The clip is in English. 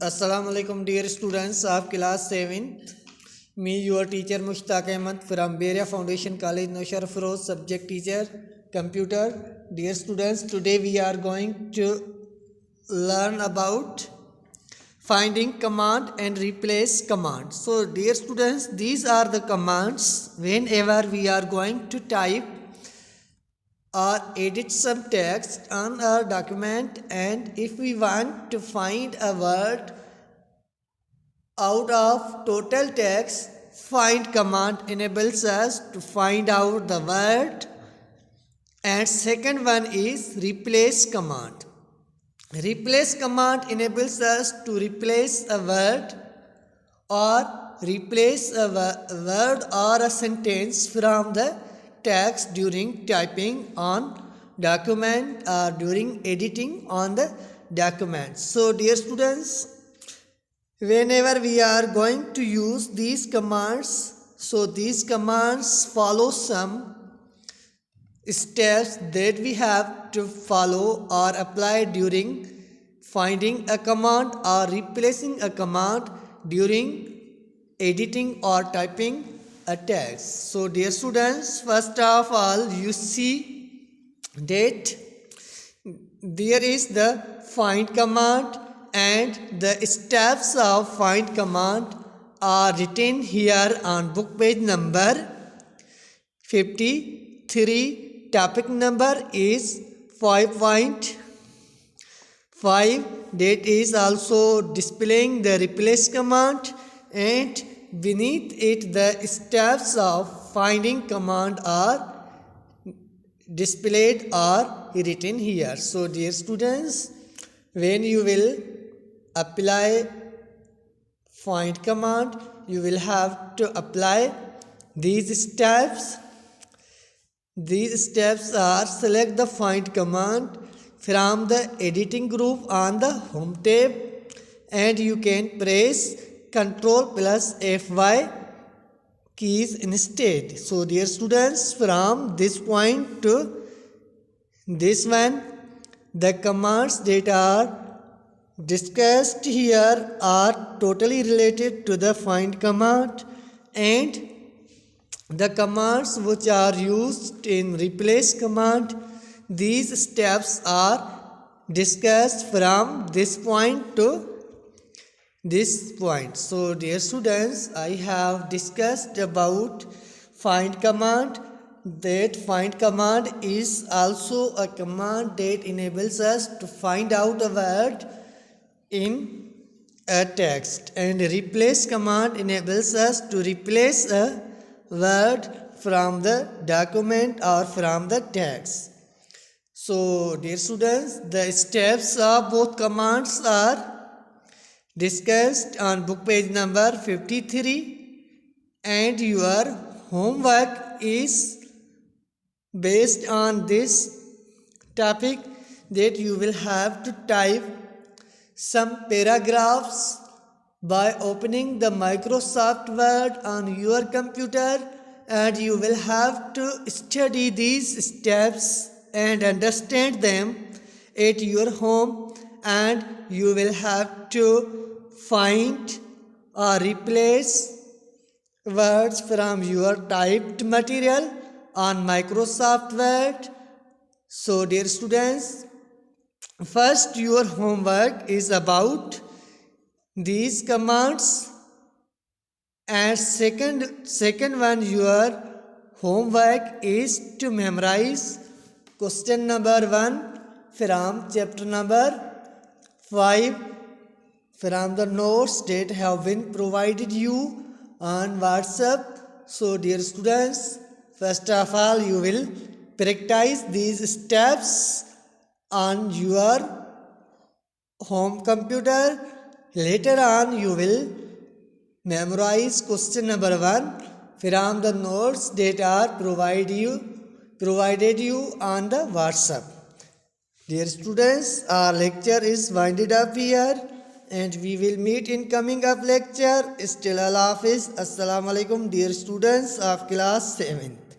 Assalamu alaikum dear students of class 7th. Me your teacher Mushtaq Ahmed from Beria Foundation College Noshar Feroz, subject teacher computer. Dear students, today we are going to learn about finding command and replace command. So dear students, these are the commands whenever we are going to type or edit some text on our document, and if we want to find a word out of total text, find command enables us to find out the word. And second one is replace command. Replace command enables us to replace a word or replace a word or a sentence from the text during typing on document or during editing on the document. So dear students, whenever we are going to use these commands, so these commands follow some steps that we have to follow or apply during finding a command or replacing a command during editing or typing a text. So dear students, first of all you see that there is the find command, and the steps of find command are written here on book page number 53. Topic number is 5.5. that is also displaying the replace command, and beneath it the steps of finding command are displayed or written here. So dear students, when you will apply find command, you will have to apply these steps. These steps are: select the find command from the editing group on the home tab, and you can press Ctrl plus F5 keys instead. So dear students, from this point to this one, the commands that are discussed here are totally related to the find command, and the commands which are used in replace command, these steps are discussed from this point to this point. So dear students, I have discussed about find command. That find command is also a command that enables us to find out a word in a text, and replace command enables us to replace a word from the document or from the text. So dear students, the steps of both commands are discussed on book page number 53, and your homework is based on this topic, that you will have to type some paragraphs by opening the Microsoft Word on your computer, and you will have to study these steps and understand them at your home, and you will have to find or replace words from your typed material on Microsoft Word. So dear students, first your homework is about these commands, and second one your homework is to memorize question number 1 from chapter number 5 from the notes that have been provided you on WhatsApp. So dear students, first of all you will practice these steps on your home computer. Later on you will memorize question number 1 from the notes that are provided you on the WhatsApp. Dear students, our lecture is winded up here, and we will meet in coming up lecture. Still Allah Hafiz. Assalamu alaikum dear students of class 7th.